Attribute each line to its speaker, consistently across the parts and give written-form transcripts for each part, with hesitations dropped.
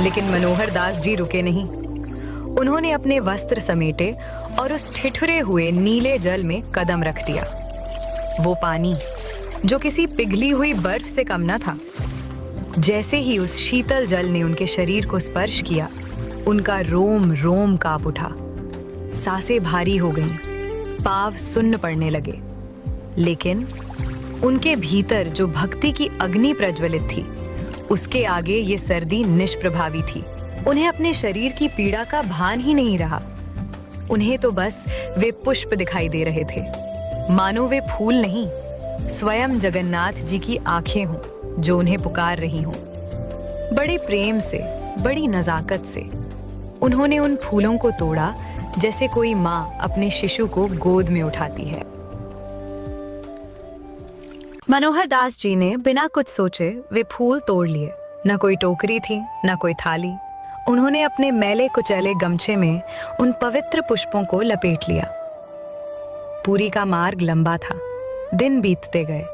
Speaker 1: लेकिन मनोहर दास जी रुके नहीं। उन्होंने अपने वस्त्र समेटे और उस ठिठुरे हुए नीले जल में कदम रख दिया। वो पानी जो किसी पिघली हुई बर्फ से कम न था। जैसे ही उस शीतल जल ने उनके शरीर को स्पर्श किया, उनका रोम रोम कांप उठा। सांसें भारी हो गईं, पांव सुन्न पड़ने लगे। लेकिन उनके भीतर जो भक्ति की अग्नि प्रज्वलित थी, उसके आगे ये सर्दी निष्प्रभावी थी। उन्हें अपने शरीर की पीड़ा का भान ही नहीं रहा। उन्हें तो बस वे पुष्प दिखाई दे रहे थे, मानो वे फूल नहीं, स्वयं जगन्नाथ जी की आंखें हों जो उन्हें पुकार रही हों। बड़े प्रेम से, बड़ी नजाकत से उन्होंने उन फूलों को तोड़ा, जैसे कोई माँ अपने शिशु को गोद में उठाती है। मनोहर दास जी ने बिना कुछ सोचे वे फूल तोड़ लिए। न कोई टोकरी थी, न कोई थाली। उन्होंने अपने मैले कुचैले गमछे में उन पवित्र पुष्पों को लपेट लिया। पूरी का मार्ग लंबा था। दिन बीतते गए।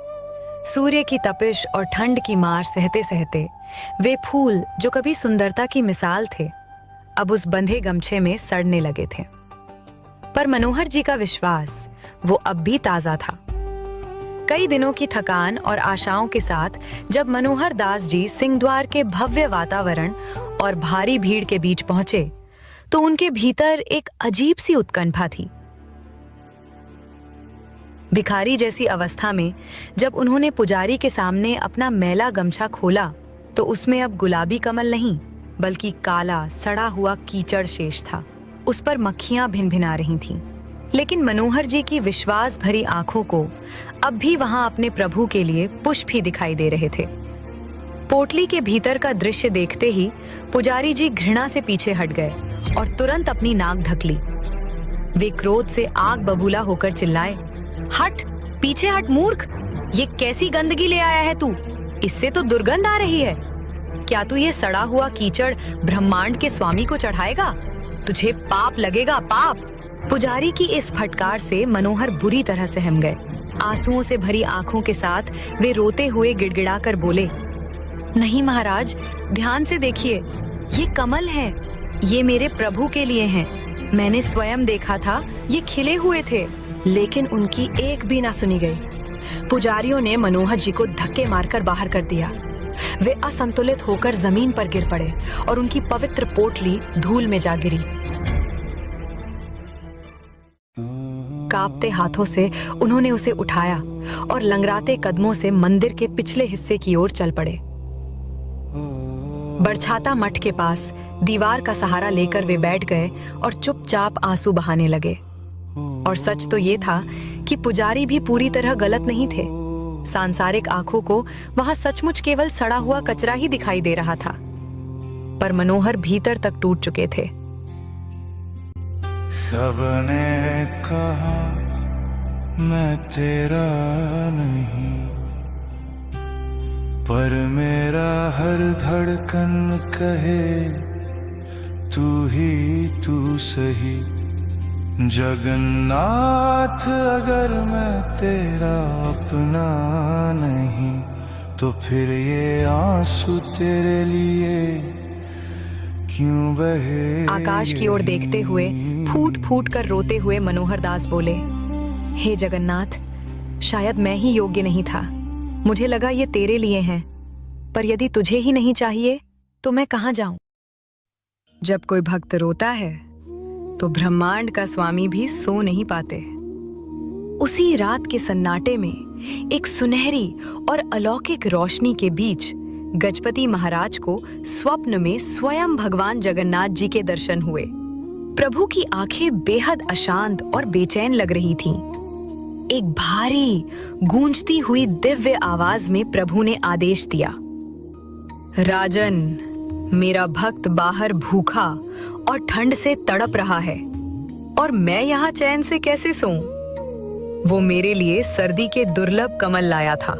Speaker 1: सूर्य की तपिश और ठंड की मार सहते सहते वे फूल जो कभी सुंदरता की मिसाल थे, अब उस बंधे गमछे में सड़ने लगे थे। पर मनोहर जी का विश्वास वो अब भी ताजा था। कई दिनों की थकान और आशाओं के साथ जब मनोहर दास जी सिंहद्वार के भव्य वातावरण और भारी भीड़ के बीच पहुंचे, तो उनके भीतर एक अजीब सी उत्कंठा थी। भिखारी जैसी अवस्था में जब उन्होंने पुजारी के सामने अपना मैला गमछा खोला, तो उसमें अब गुलाबी कमल नहीं, बल्कि काला सड़ा हुआ कीचड़ शेष था। उस पर मक्खियां भिनभिना रही थीं। लेकिन मनोहर जी की विश्वास भरी आंखों को अब भी वहां अपने प्रभु के लिए पुष्प ही दिखाई दे रहे थे। पोटली के भीतर का दृश्य देखते ही पुजारी जी घृणा से पीछे हट गए और तुरंत अपनी नाक ढक ली। वे क्रोध से आग बबूला होकर चिल्लाए, हट, पीछे हट मूर्ख! ये कैसी गंदगी ले आया है तू? इससे तो दुर्गंध आ रही है। क्या तू ये सड़ा हुआ कीचड़ ब्रह्मांड के स्वामी को चढ़ाएगा? तुझे पाप लगेगा, पाप! पुजारी की इस फटकार से मनोहर बुरी तरह सहम गए। आंसुओं से भरी आंखों के साथ वे रोते हुए गिड़गिड़ाकर बोले, नहीं महाराज, ध्यान से देखिए, ये कमल हैं। ये मेरे प्रभु के लिए हैं। मैंने स्वयं देखा था, ये खिले हुए थे।
Speaker 2: लेकिन उनकी एक भी ना सुनी गई। पुजारियों ने मनोहर जी को धक्के मारकर बाहर कर दिया। वे असंतुलित होकर जमीन पर गिर पड़े और उनकी पवित्र पोटली धूल में जा गिरी। कांपते हाथों से उन्होंने उसे उठाया और लंगड़ाते कदमों से मंदिर के पिछले हिस्से की ओर चल पड़े। बरछाता मठ के पास दीवार का सहारा लेकर वे बैठ गए और चुपचाप आंसू बहाने लगे। और सच तो ये था कि पुजारी भी पूरी तरह गलत नहीं थे। सांसारिक आंखों को वहां सचमुच केवल सड़ा हुआ कचरा ही दिखाई दे रहा था, पर मनोहर भीतर तक टूट चुके थे।
Speaker 3: सबने कहा मैं तेरा नहीं, पर मेरा हर धड़कन कहे तू ही तू सही। जगन्नाथ, अगर मैं तेरा अपना नहीं, तो फिर ये आंसू तेरे लिए क्यों बहे?
Speaker 1: आकाश की ओर देखते हुए फूट फूट कर रोते हुए मनोहर दास बोले, हे जगन्नाथ, शायद मैं ही योग्य नहीं था। मुझे लगा ये तेरे लिए हैं, पर यदि तुझे ही नहीं चाहिए तो मैं कहाँ जाऊं? जब कोई भक्त रोता है तो ब्रह्मांड का स्वामी भी सो नहीं पाते। उसी रात के सन्नाटे में एक सुनहरी और अलौकिक रोशनी के बीच गजपति महाराज को स्वप्न में स्वयं भगवान जगन्नाथ जी के दर्शन हुए। प्रभु की आंखें बेहद अशांत और बेचैन लग रही थीं। एक भारी गूंजती हुई दिव्य आवाज में प्रभु ने आदेश दिया, राजन, मेरा भक्त बाहर भूखा और ठंड से तड़प रहा है, और मैं यहाँ चैन से कैसे सोऊं? वो मेरे लिए सर्दी के दुर्लभ कमल लाया था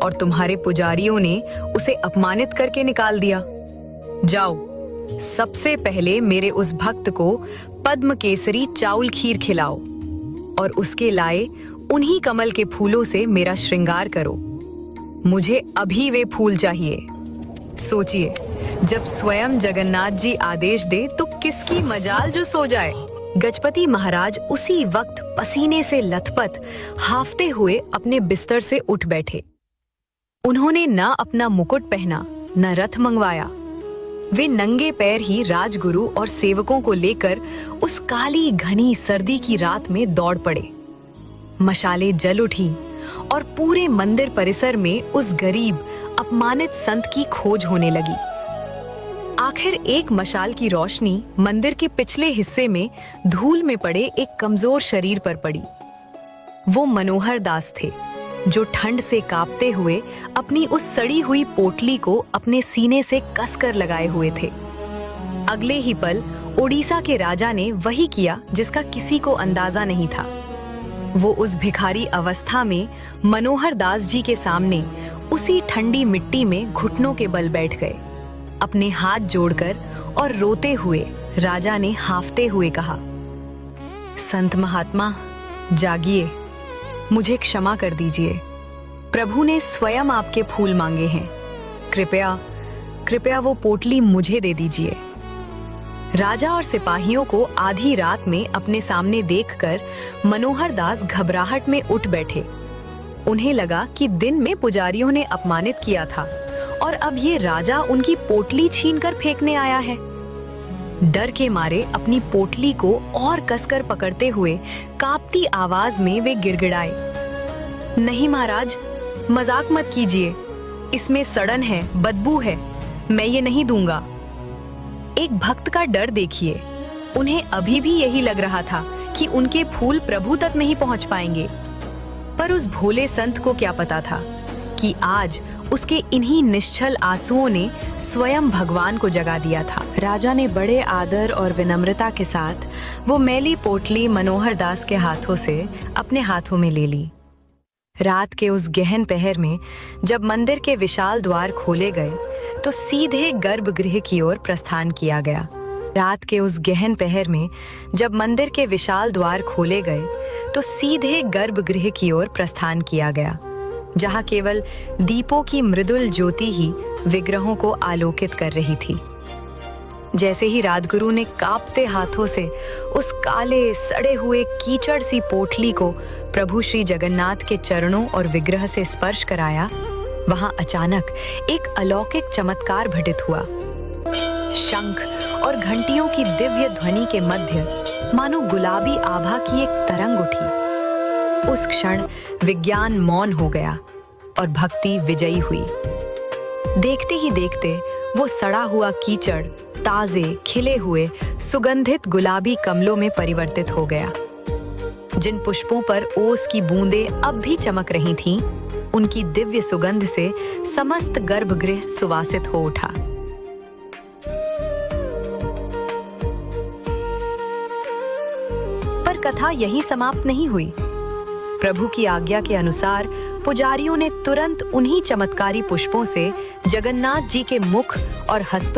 Speaker 1: और तुम्हारे पुजारियों ने उसे अपमानित करके निकाल दिया। जाओ, सबसे पहले मेरे उस भक्त को पद्म केसरी चाउल खीर खिलाओ और उसके लाए उन्हीं कमल के फूलों से मेरा श्रृंगार करो। मुझे अभी वे फूल चाहिए। सोचिए, जब स्वयं जगन्नाथ जी आदेश दे तो किसकी मजाल जो सो जाए। गजपति महाराज उसी वक्त पसीने से लथपथ हांफते हुए अपने बिस्तर से उठ बैठे। उन्होंने न अपना मुकुट पहना न रथ मंगवाया। वे नंगे पैर ही राजगुरु और सेवकों को लेकर उस काली घनी सर्दी की रात में दौड़ पड़े। मशालें जल उठी और पूरे मंदिर परिसर में उस गरीब अपमानित संत की खोज होने लगी। आखिर एक मशाल की रोशनी मंदिर के पिछले हिस्से में धूल में पड़े एक कमजोर शरीर पर पड़ी। वो मनोहर दास थे, जो ठंड से कांपते हुए अपनी उस सड़ी हुई पोटली को अपने सीने से कसकर लगाए हुए थे। अगले ही पल ओडिशा के राजा ने वही किया जिसका किसी को अंदाजा नहीं था। वो उस भिखारी अवस्था में मनोहर दास जी के सामने उसी ठंडी मिट्टी में घुटनों के बल बैठ गए। अपने हाथ जोड़कर और रोते हुए राजा ने हांफते हुए कहा, संत महात्मा जागिए, मुझे क्षमा कर दीजिए। प्रभु ने स्वयं आपके फूल मांगे हैं। कृपया कृपया वो पोटली मुझे दे दीजिए। राजा और सिपाहियों को आधी रात में अपने सामने देखकर मनोहर दास घबराहट में उठ बैठे। उन्हें लगा कि दिन में पुजारियों ने अपमानित किया था और अब ये राजा उनकी पोटली छीनकर फेंकने आया है। डर के मारे अपनी पोटली को और कसकर पकड़ते हुए कांपती आवाज में वे गिड़गिड़ाए, नहीं महाराज, मजाक मत कीजिए, इसमें सड़न है, बदबू है, मैं ये नहीं दूंगा। एक भक्त का डर देखिए। उन्हें अभी भी यही लग रहा था कि उनके फूल प्रभु तक नहीं पहुंच पाएंगे। पर उस भोले संत को क्या पता था कि आज उसके इन्हीं निश्चल आंसुओं ने स्वयं भगवान को जगा दिया था। राजा ने बड़े आदर और विनम्रता के साथ वो मैली पोटली मनोहर दास के हाथों से अपने हाथों में ले ली। रात के उस गहन पहर में जब मंदिर के विशाल द्वार खोले गए तो सीधे गर्भगृह की ओर प्रस्थान किया गया। रात के उस गहन पहर में जब मंदिर के विशाल द्वार खोले गए तो सीधे गर्भगृह की ओर प्रस्थान किया गया, जहां केवल दीपों की मृदुल ज्योति ही विग्रहों को आलोकित कर रही थी। जैसे ही राजगुरु ने कांपते हाथों से उस काले सड़े हुए कीचड़ सी पोटली को प्रभु श्री जगन्नाथ के चरणों और विग्रह से स्पर्श कराया, वहां अचानक एक अलौकिक चमत्कार घटित हुआ। शंख और घंटियों की दिव्य ध्वनि के मध्य मानो गुलाबी आभा की एक तरंग उठी। उस क्षण विज्ञान मौन हो गया और भक्ति विजयी हुई। देखते ही देखते वो सड़ा हुआ कीचड़ ताजे खिले हुए सुगंधित गुलाबी कमलों में परिवर्तित हो गया। जिन पुष्पों पर ओस की बूंदें अब भी चमक रही थीं, उनकी दिव्य सुगंध से समस्त गर्भगृह सुवासित हो उठा। पर कथा यही समाप्त नहीं हुई। प्रभु की आज्ञा के अनुसार पुजारियों ने तुरंत उन्हीं चमत्कारी पुष्पों से जगन्नाथ जी के मुख और हस्तों